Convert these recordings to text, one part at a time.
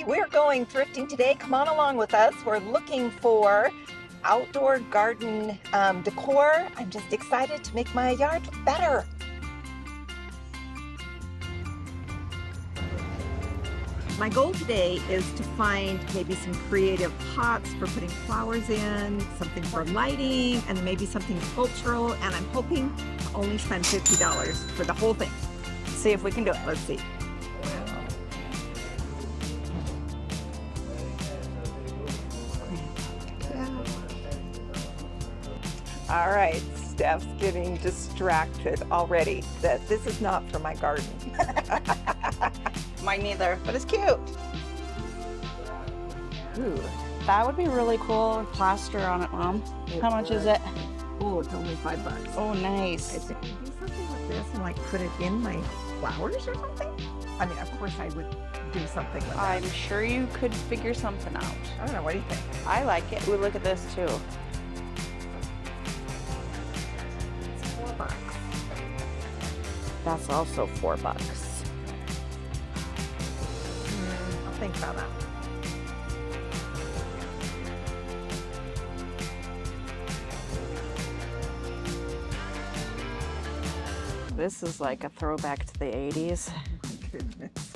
we're going thrifting today. Come on along with us. We're looking for outdoor garden decor. I'm just excited to make my yard better. My goal today is to find maybe some creative pots for putting flowers in, something for lighting, and maybe something sculptural. And I'm hoping to only spend $50 for the whole thing. See if we can do it. Let's see. All right, Steph's getting distracted already. That this is not for my garden. Mine neither, but it's cute. Ooh, that would be really cool with plaster on it, Mom. How much is it? Oh, it's only $5. Oh, I nice. think I'd do something with this and like put it in my flowers or something. I mean, of course I would do something with that. I'm sure you could figure something out. I don't know, what do you think? I like it. Ooh, look at this too. It's $4. That's also $4. I'll think about that. This is like a throwback to the 80s. Oh my goodness.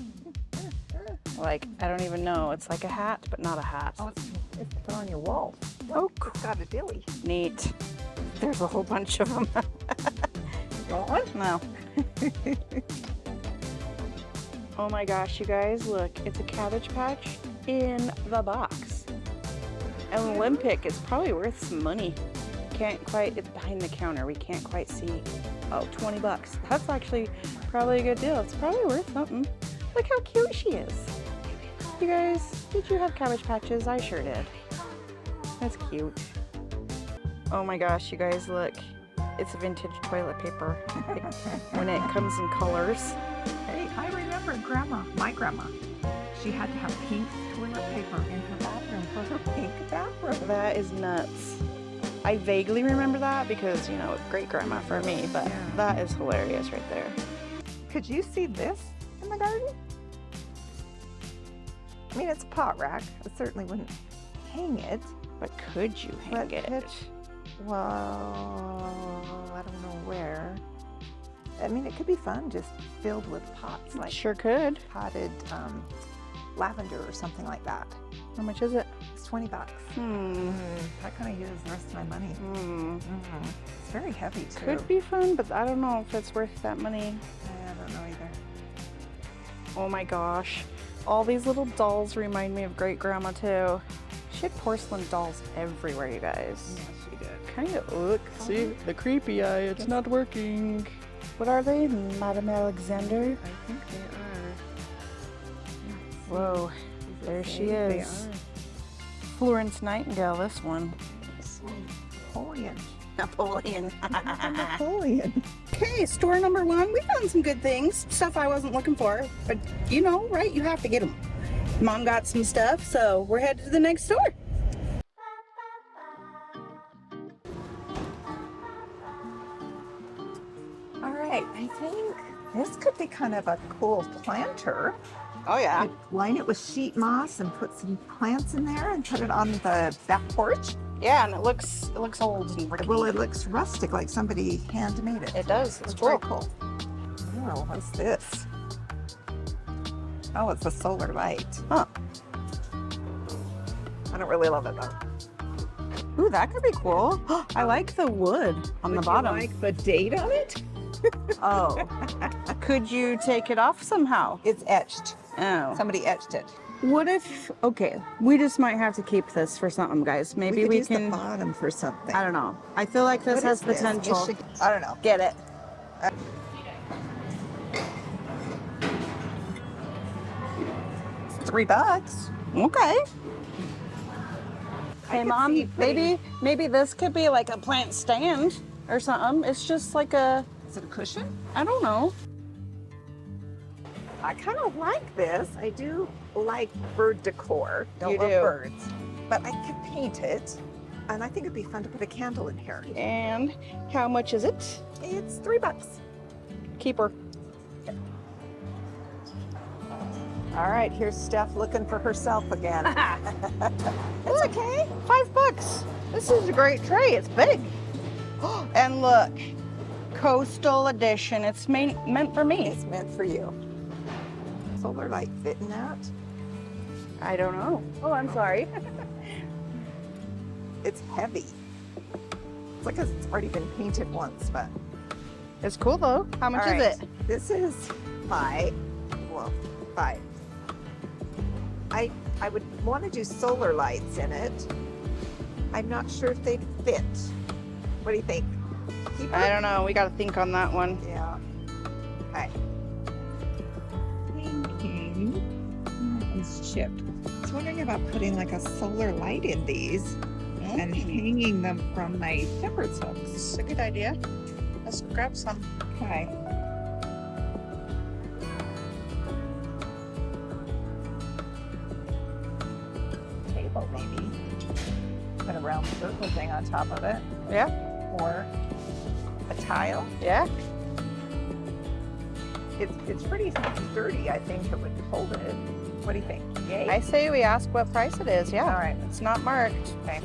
Like, I don't even know. It's like a hat, but not a hat. Oh, it's put on your wall. Oh, It's got a dilly. neat. There's a whole bunch of them. Gone? No. Oh my gosh, you guys, look. It's a Cabbage Patch in the box. An Olympic is probably worth some money. Can't quite, it's behind the counter. We can't quite see. Oh, $20. That's actually probably a good deal. It's probably worth something. Look how cute she is. You guys, did you have Cabbage Patches? I sure did. That's cute. Oh my gosh, you guys, look. It's vintage toilet paper when it comes in colors. Hey, I remember Grandma, my grandma. She had to have pink toilet paper in her bathroom for her pink bathroom. That is nuts. I vaguely remember that because, you know, great grandma for me, but Yeah. that is hilarious right there. Could you see this in the garden? I mean, it's a pot rack. I certainly wouldn't hang it. But could you hang But it? Well, I don't know where. I mean, it could be fun just filled with pots, like Sure could. potted lavender or something like that. How much is it? It's $20. I kind of use the rest of my money. It's very heavy too. Could be fun, but I don't know if it's worth that money. I don't know either. Oh my gosh. All these little dolls remind me of great grandma too. She had porcelain dolls everywhere, you guys. Yes, she did. Kind of, look, see, the creepy eye, it's not working. What are they, Madame Alexander? I think they are. Whoa, there she is. Florence Nightingale, this one. Napoleon. Napoleon. Napoleon. Okay, store number one. We found some good things, stuff I wasn't looking for, but you know, right? You have to get them. Mom got some stuff, so we're headed to the next store. All right, I think this could be kind of a cool planter. Oh yeah. Line it with sheet moss and put some plants in there and put it on the back porch. Yeah, and it looks old and rickety. Well, it looks rustic, like somebody handmade it. It does. It's It's very cool. cool. Oh, what's this? Oh, it's a solar light. Huh. I don't really love it though. Ooh, that could be cool. I like the wood on the Would bottom. you like the date on it? Oh. Could you take it off somehow? It's etched. Oh. Somebody etched it. What if, okay, we just might have to keep this for something, guys. Maybe could we use can, the bottom for something. I don't know. I feel like this What has is this? potential. It should- I don't know. Get it. $3. Okay. Hey, could Mom, see putting- maybe this could be like a plant stand or something. It's just like a, Is it a cushion? I don't know. I kind of like this. I do like bird decor. Don't You love do. birds. But I could paint it. And I think it'd be fun to put a candle in here. And how much is it? It's $3. Keeper. All right, here's Steph looking for herself again. It's okay. $5. This is a great tray. It's big. And look, coastal edition. It's meant for me. It's meant for you. Solar light fit in that? I don't know. Oh, I'm sorry. It's heavy. It's like it's already been painted once, but. It's cool though. How much All is right, it? This is $5. Well, $5. I would want to do solar lights in it. I'm not sure if they'd fit. What do you think? Keep I it? don't know. We got to think on that one. Yeah. Okay. Thinking. It's chipped. I was wondering about putting like a solar light in these and hanging them from my shepherd's hooks. It's a good idea. Let's grab some. Okay. Table maybe. Put a round circle thing on top of it. Yeah. Or a tile. Yeah. It's pretty sturdy. I think it would hold it. What do you think? Yay. I say we ask what price it is. Yeah. All right. It's not marked. Okay.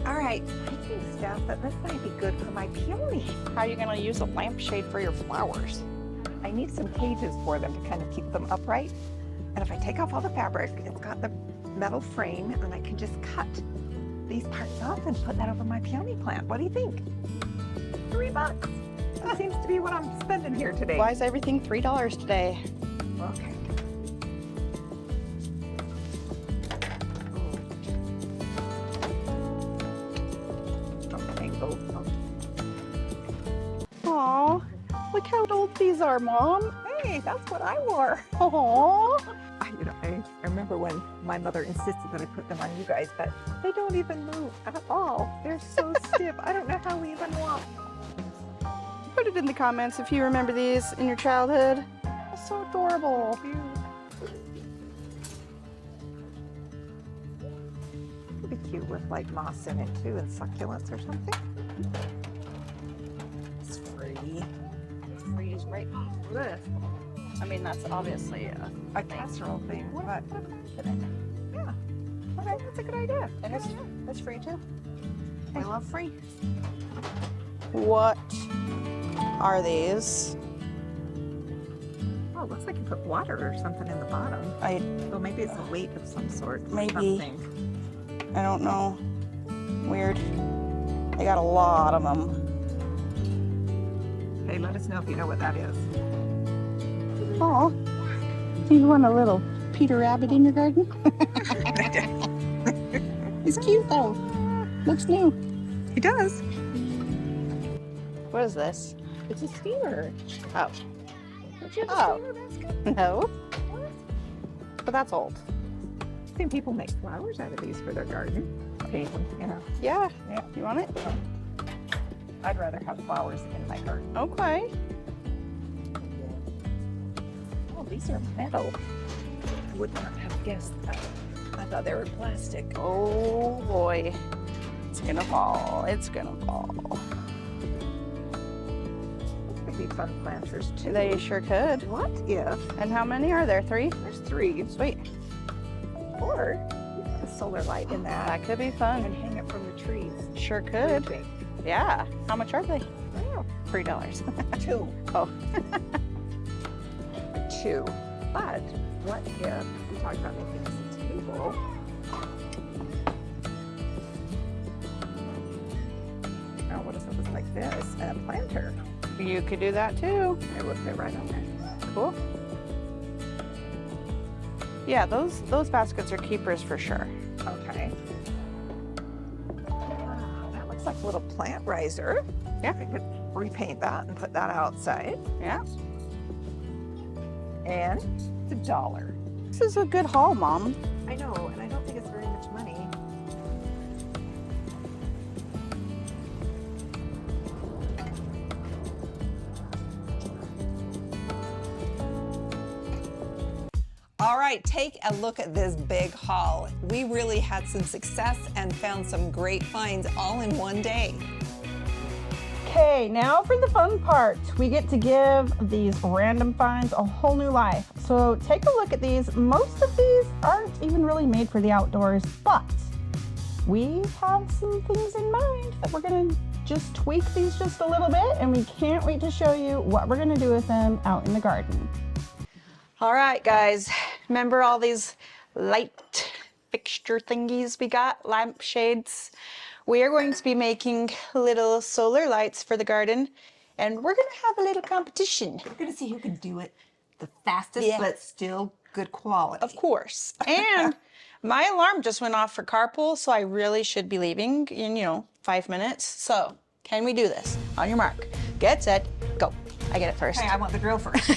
All right. I think, Steph, that this might be good for my peonies. How are you going to use a lampshade for your flowers? I need some cages for them to kind of keep them upright. And if I take off all the fabric, it's got the metal frame, and I can just cut these parts off and put that over my peony plant. What do you think? $3. That seems to be what I'm spending here today. Why is everything $3 today? Okay. Aw, look how old these are, Mom. Hey, that's what I wore. Aw. I remember when my mother insisted that I put them on you guys, but they don't even move at all. They're so stiff. I don't know how we even walk. Put it in the comments if you remember these in your childhood. It's so adorable. It'd be cute with like moss in it too and succulents or something. It's free. Freeze right off this. I mean, that's obviously A casserole thing. But yeah. Okay, that's a good idea. And it's free too. I love free. What are these? Oh, it looks like you put water or something in the bottom. So maybe it's a weight of some sort. Or Maybe. something. I don't know. Weird. I got a lot of them. Hey, let us know if you know what that is. Oh, you want a little Peter Rabbit in your garden? He's cute though. Looks new. He does. What is this? It's a steamer. Oh. Don't you have a Oh. steamer basket? No. What? But that's old. I've seen people make flowers out of these for their garden. Paint them, you know. Yeah. Yeah. You want it? I'd rather have flowers in my garden. Okay. Oh, these are metal. I would not have guessed that. I thought they were plastic. Oh boy. It's gonna fall. It's gonna fall. These could be fun planters too. They sure could. What if And how many are there? 3? there's 3? Sweet. Or you put a solar light in that That could be and fun. hang it from the trees. Sure What do you could. think? Yeah. How much are they? Wow. $3. 2. Oh. 2. But what if we talked about making this a table? Now, what if it was like this and a planter? You could do that too. It would fit right on there. Cool. Yeah, those baskets are keepers for sure. Okay. Wow, that looks like a little plant riser. Yeah. I could repaint that and put that outside. Yeah. And it's $1. This is a good haul, Mom. I know, and I don't think it's very much money. All right, take a look at this big haul. We really had some success and found some great finds all in one day. Okay, now for the fun part. We get to give these random finds a whole new life. So take a look at these. Most of these aren't even really made for the outdoors, but we have some things in mind that we're gonna just tweak these just a little bit, and we can't wait to show you what we're gonna do with them out in the garden. All right, guys, remember all these light fixture thingies we got, lampshades? We are going to be making little solar lights for the garden, and we're gonna have a little competition. We're gonna see who can do it the fastest, Yeah. but still good quality. Of course. And my alarm just went off for carpool, so I really should be leaving in, 5 minutes. So, can we do this? On your mark, get set, go. I get it first. Hey, I want the drill first.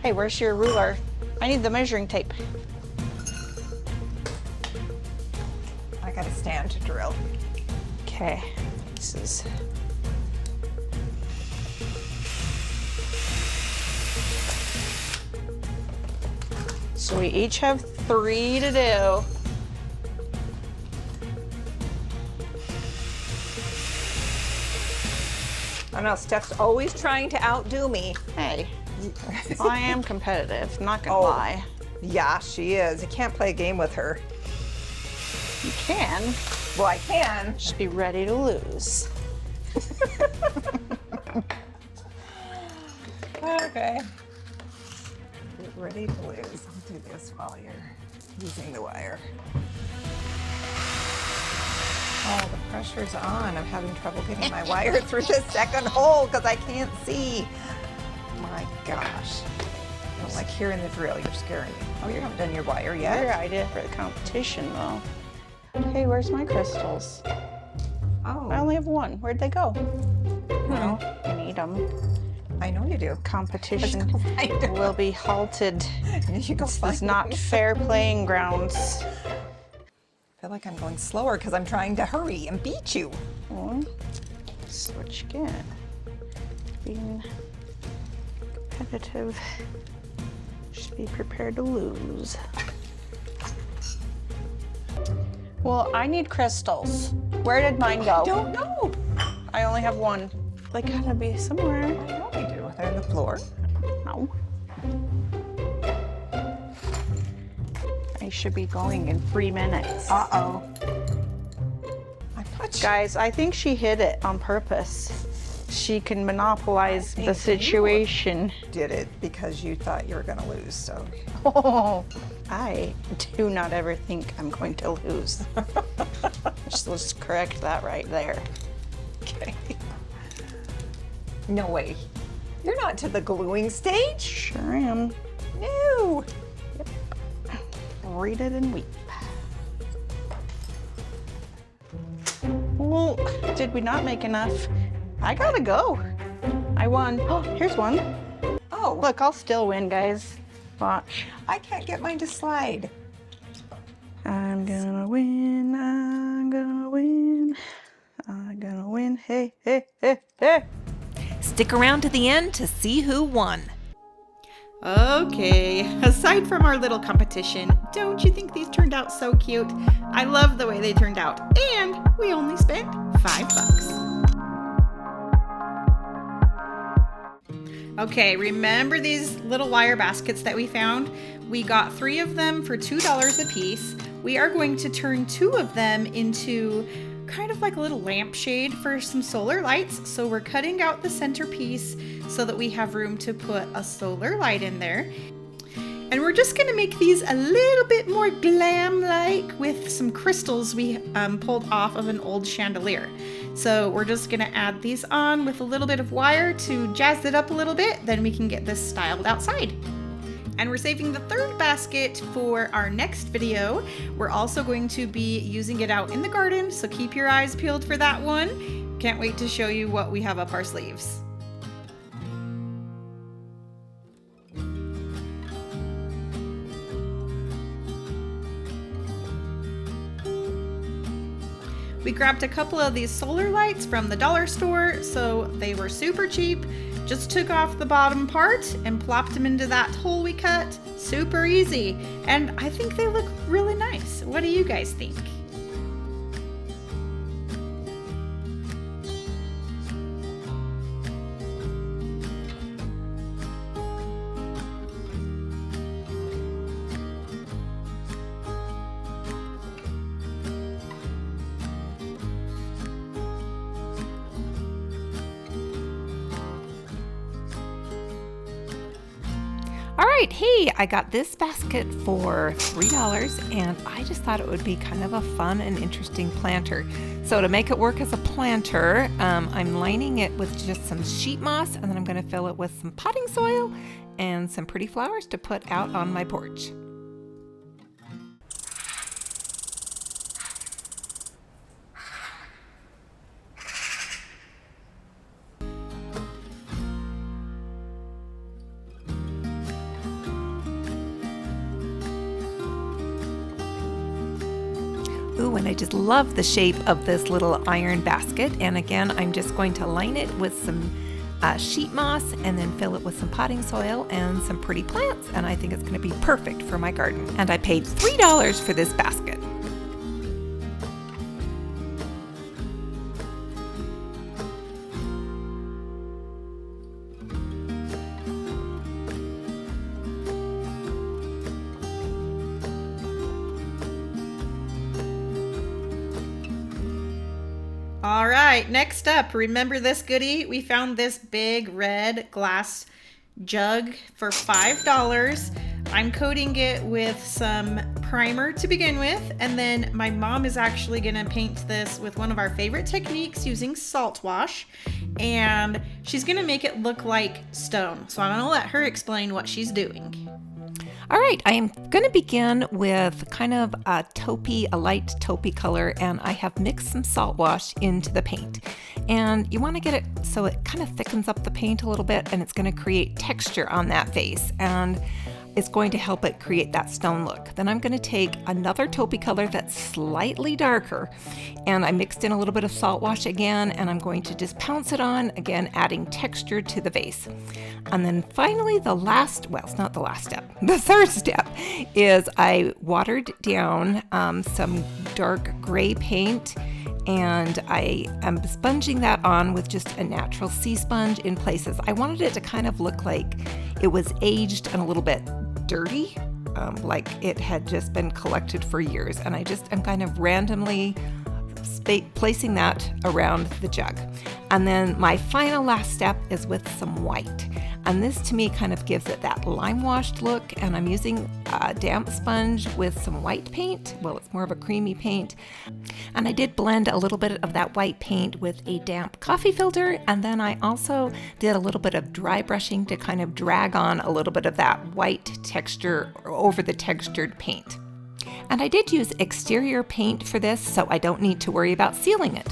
Hey, where's your ruler? I need the measuring tape. I got a stand to drill. Okay, this is... So we each have 3 to do. I know, Steph's always trying to outdo me. Hey, I am competitive, not gonna Oh. lie. Yeah, she is. You can't play a game with her. You can, Well, I can. just be ready to lose. Okay. Get ready to lose. I'll do this while you're using the wire. Oh, the pressure's on. I'm having trouble getting my wire through the second hole because I can't see. My gosh. I don't like hearing the drill. You're scaring me. Oh, you haven't done your wire yet? Your idea for the competition, though. Hey, where's my crystals? Oh, I only have 1. Where'd they go? Well, you need them. I know you do. Competition Let's go find 'em. will be halted. You go This find is not them. fair playing grounds. I feel like I'm going slower because I'm trying to hurry and beat you. Well, that's what you get. Being competitive. Just be prepared to lose. Well, I need crystals. Where did mine go? Don't know. I only have 1. They gotta be somewhere. I know you do. They're on the floor. No. I should be going in 3 minutes. Uh-oh. I'm not sure. Guys, I think she hid it on purpose. She can monopolize I the think you situation. Did it because you thought you were going to lose, so. Oh, I do not ever think I'm going to lose. Let's correct that right there. Okay. No way. You're not to the gluing stage? Sure am. No. Read it and weep. Well, did we not make enough? I gotta go. I won. Oh, here's one. Oh, Look, I'll still win, guys. Watch. I can't get mine to slide. I'm gonna win. I'm gonna win. I'm gonna win. Hey, hey, hey, hey. Stick around to the end to see who won. Okay, aside from our little competition, don't you think these turned out so cute? I love the way they turned out, and we only spent $5. Okay, remember these little wire baskets that we found? We got 3 of them for $2 a piece. We are going to turn 2 of them into kind of like a little lampshade for some solar lights. So we're cutting out the centerpiece so that we have room to put a solar light in there. And we're just gonna make these a little bit more glam-like with some crystals we pulled off of an old chandelier. So we're just gonna add these on with a little bit of wire to jazz it up a little bit, then we can get this styled outside. And we're saving the 3rd basket for our next video. We're also going to be using it out in the garden, so keep your eyes peeled for that one. Can't wait to show you what we have up our sleeves. We grabbed a couple of these solar lights from the dollar store, so they were super cheap. Just took off the bottom part and plopped them into that hole we cut. Super easy. And I think they look really nice. What do you guys think? right, hey, I got this basket for $3 and I just thought it would be kind of a fun and interesting planter. So to make it work as a planter, I'm lining it with just some sheet moss, and then I'm going to fill it with some potting soil and some pretty flowers to put out on my porch. Ooh, and I just love the shape of this little iron basket. And again, I'm just going to line it with some sheet moss and then fill it with some potting soil and some pretty plants. And I think it's going to be perfect for my garden. And I paid $3 for this basket. All right, next up, remember this goodie? We found this big red glass jug for $5. I'm coating it with some primer to begin with, and then my mom is actually gonna paint this with one of our favorite techniques using salt wash, and she's gonna make it look like stone. So I'm gonna let her explain what she's doing. All right, I am going to begin with kind of a light taupey color, and I have mixed some salt wash into the paint. And you want to get it so it kind of thickens up the paint a little bit, and it's going to create texture on that vase, and it's going to help it create that stone look. Then I'm going to take another taupey color that's slightly darker, and I mixed in a little bit of salt wash again, and I'm going to just pounce it on, again adding texture to the vase. And then finally the third step is I watered down some dark gray paint, and I am sponging that on with just a natural sea sponge in places. I wanted it to kind of look like it was aged and a little bit dirty, like it had just been collected for years. And I just am kind of randomly placing that around the jug. And then my final last step is with some white. And this to me kind of gives it that lime washed look, and I'm using a damp sponge with some white paint. Well, it's more of a creamy paint. And I did blend a little bit of that white paint with a damp coffee filter, and then I also did a little bit of dry brushing to kind of drag on a little bit of that white texture over the textured paint. And I did use exterior paint for this, so I don't need to worry about sealing it.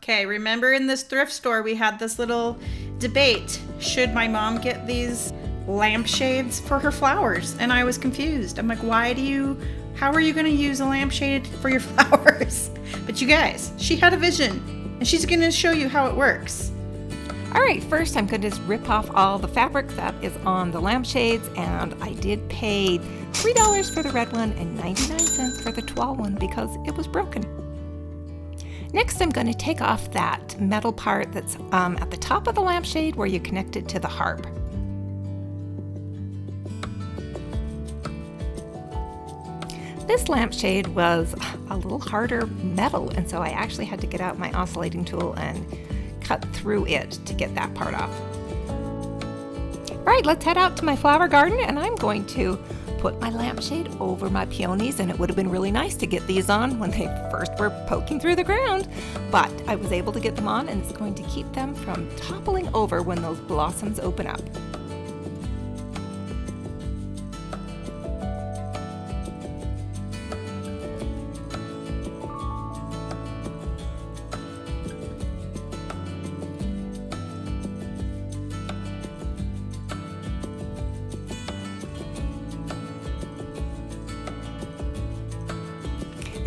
Okay, remember in this thrift store we had this little debate. Should my mom get these lampshades for her flowers? And I was confused. I'm like, how are you gonna use a lampshade for your flowers? But you guys, she had a vision, and she's gonna show you how it works. All right, first I'm going to just rip off all the fabric that is on the lampshades, and I did pay $3 for the red one and 99 cents for the tall one because it was broken. Next, I'm going to take off that metal part that's at the top of the lampshade where you connect it to the harp. This lampshade was a little harder metal, and so I actually had to get out my oscillating tool and cut through it to get that part off. All right, let's head out to my flower garden, and I'm going to put my lampshade over my peonies, and it would have been really nice to get these on when they first were poking through the ground, but I was able to get them on, and it's going to keep them from toppling over when those blossoms open up.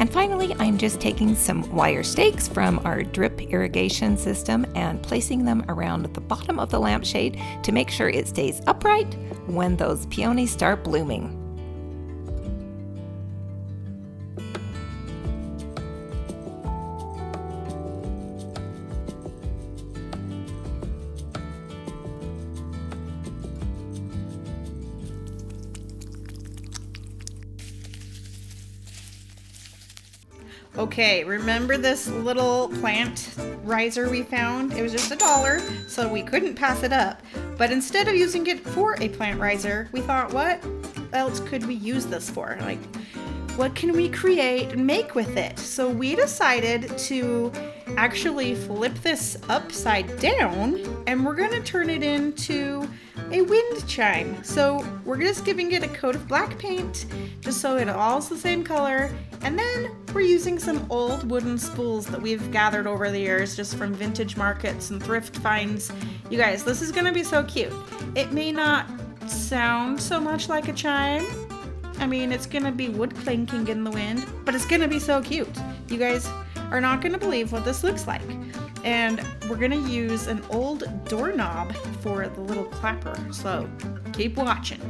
And finally, I'm just taking some wire stakes from our drip irrigation system and placing them around the bottom of the lampshade to make sure it stays upright when those peonies start blooming. Okay, remember this little plant riser we found? It was just $1, so we couldn't pass it up. But instead of using it for a plant riser, we thought, what else could we use this for? Like, what can we create and make with it? So we decided to actually flip this upside down, and we're gonna turn it into a wind chime. So we're just giving it a coat of black paint, just so it all's the same color. And then we're using some old wooden spools that we've gathered over the years, just from vintage markets and thrift finds. You guys, this is gonna be so cute. It may not sound so much like a chime. I mean, it's gonna be wood clanking in the wind, but it's gonna be so cute. You guys are not gonna believe what this looks like. And we're gonna use an old doorknob for the little clapper, so keep watching.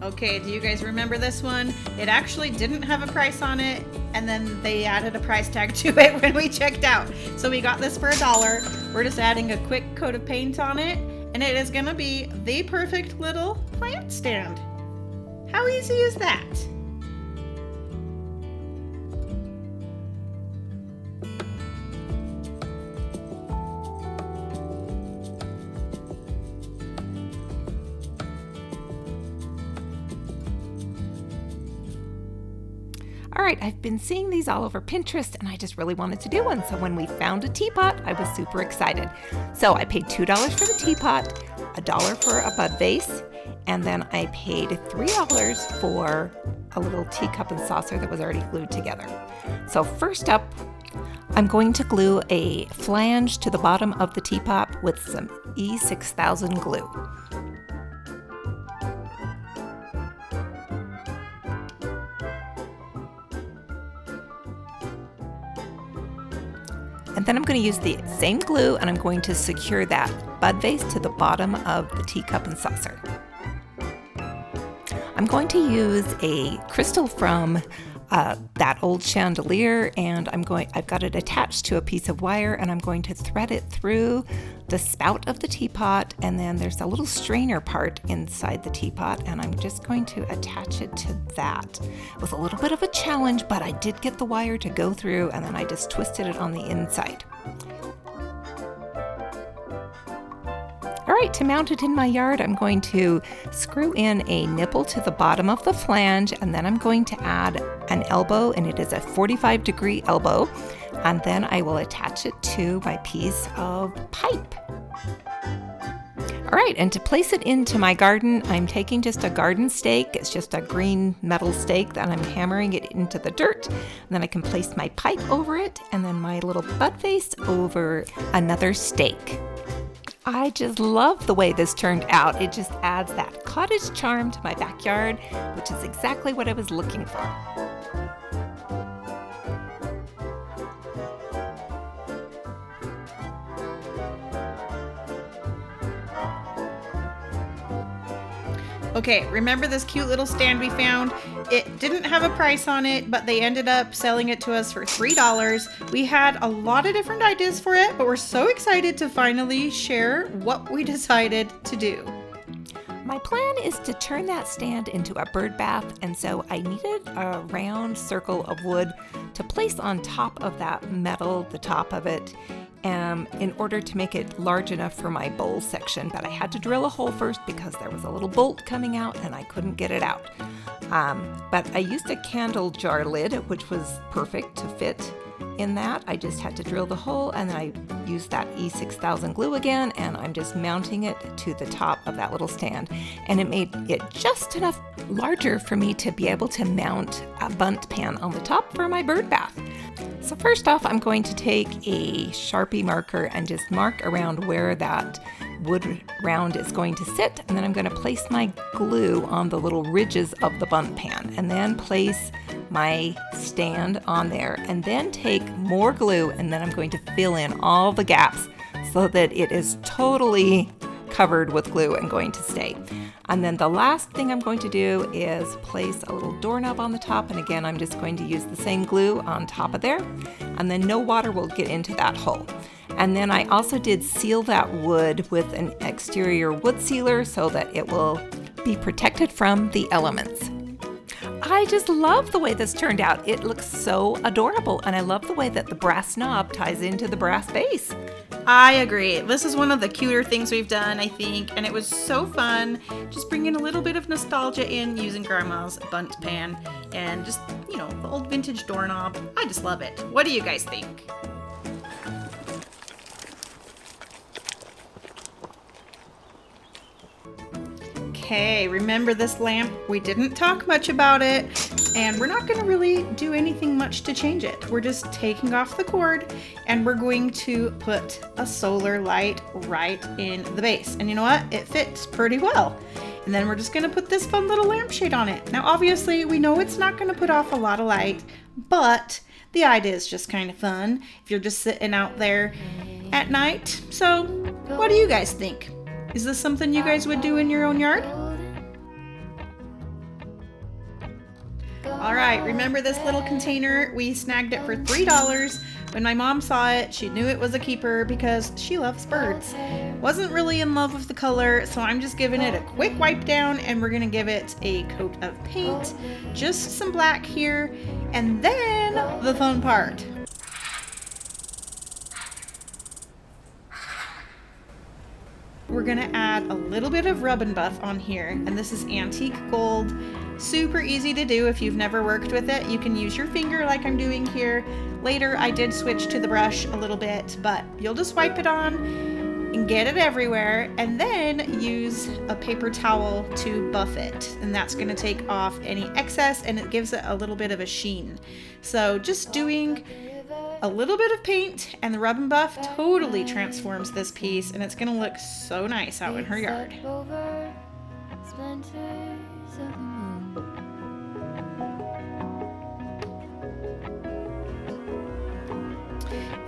Okay, do you guys remember this one? It actually didn't have a price on it, and then they added a price tag to it when we checked out. So we got this for $1. We're just adding a quick coat of paint on it, and it is gonna be the perfect little plant stand. How easy is that? All right, I've been seeing these all over Pinterest and I just really wanted to do one. So when we found a teapot, I was super excited. So I paid $2 for the teapot, $1 for a bud vase, and then I paid $3 for a little teacup and saucer that was already glued together. So first up, I'm going to glue a flange to the bottom of the teapot with some E6000 glue. And then I'm going to use the same glue and I'm going to secure that bud vase to the bottom of the teacup and saucer. I'm going to use a crystal from that old chandelier, and I've got it attached to a piece of wire, and I'm going to thread it through the spout of the teapot, and then there's a little strainer part inside the teapot, and I'm just going to attach it to that. It was a little bit of a challenge, but I did get the wire to go through, and then I just twisted it on the inside. All right, to mount it in my yard, I'm going to screw in a nipple to the bottom of the flange, and then I'm going to add an elbow, and it is a 45-degree elbow, and then I will attach it to my piece of pipe. All right, and to place it into my garden, I'm taking just a garden stake. It's just a green metal stake, and I'm hammering it into the dirt. And then I can place my pipe over it, and then my little bud vase over another stake. I just love the way this turned out. It just adds that cottage charm to my backyard, which is exactly what I was looking for. Okay, remember this cute little stand we found? It didn't have a price on it, but they ended up selling it to us for $3. We had a lot of different ideas for it, but we're so excited to finally share what we decided to do. My plan is to turn that stand into a bird bath, and so I needed a round circle of wood to place on top of that metal, the top of it, in order to make it large enough for my bowl section. But I had to drill a hole first because there was a little bolt coming out and I couldn't get it out. But I used a candle jar lid, which was perfect to fit in that. I just had to drill the hole, and then I used that E6000 glue again, and I'm just mounting it to the top of that little stand. And it made it just enough larger for me to be able to mount a bundt pan on the top for my bird bath. So first off, I'm going to take a Sharpie marker and just mark around where that wood round is going to sit, and then I'm going to place my glue on the little ridges of the bundt pan, and then place my stand on there, and then take more glue, and then I'm going to fill in all the gaps so that it is totally covered with glue and going to stay. And then the last thing I'm going to do is place a little doorknob on the top, and again I'm just going to use the same glue on top of there, and then no water will get into that hole. And then I also did seal that wood with an exterior wood sealer so that it will be protected from the elements. I just love the way this turned out. It looks so adorable, and I love the way that the brass knob ties into the brass base. I agree. This is one of the cuter things we've done, I think, and it was so fun just bringing a little bit of nostalgia in using Grandma's bundt pan and just, you know, the old vintage doorknob. I just love it. What do you guys think? Okay, remember this lamp? We didn't talk much about it, and we're not going to really do anything much to change it. We're just taking off the cord, and we're going to put a solar light right in the base. And you know what? It fits pretty well. And then we're just going to put this fun little lampshade on it. Now, obviously, we know it's not going to put off a lot of light, but the idea is just kind of fun if you're just sitting out there at night. So, what do you guys think? Is this something you guys would do in your own yard? All right, remember this little container? We snagged it for $3. When my mom saw it, she knew it was a keeper because she loves birds. Wasn't really in love with the color, so I'm just giving it a quick wipe down, and we're gonna give it a coat of paint, just some black here, and then the fun part. We're gonna add a little bit of rub and buff on here, and this is antique gold. Super easy to do if you've never worked with it. You can use your finger like I'm doing here. Later I did switch to the brush a little bit, but you'll just wipe it on and get it everywhere, and then use a paper towel to buff it, and that's gonna take off any excess, and it gives it a little bit of a sheen. So just doing a little bit of paint and the rub and buff totally transforms this piece, and it's gonna look so nice out in her yard.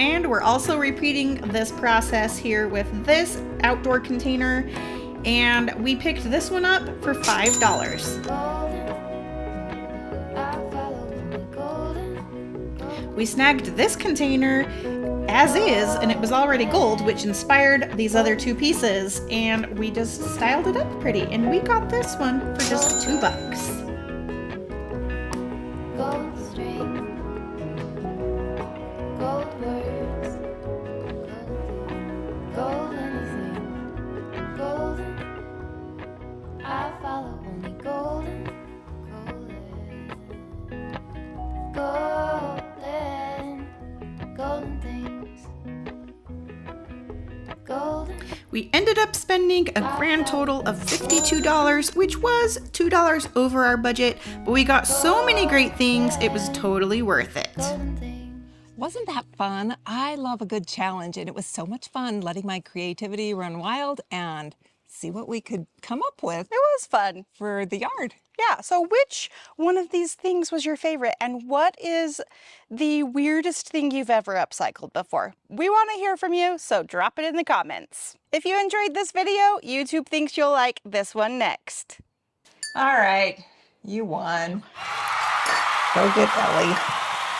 And we're also repeating this process here with this outdoor container, and we picked this one up for $5. We snagged this container as is, and it was already gold, which inspired these other two pieces, and we just styled it up pretty, and we got this one for just $2. Gold string, gold words, gold anything, golden. I follow only golden, golden, golden, golden things, golden. We ended up spending a grand total of $52, which was $2 over our budget, but we got so many great things, it was totally worth it. Wasn't that fun? I love a good challenge, and it was so much fun letting my creativity run wild and see what we could come up with It was fun. for the yard. Yeah, so which one of these things was your favorite, and what is the weirdest thing you've ever upcycled before? We want to hear from you, so drop it in the comments. If you enjoyed this video, YouTube thinks you'll like this one next. All right, you won. Go get Ellie.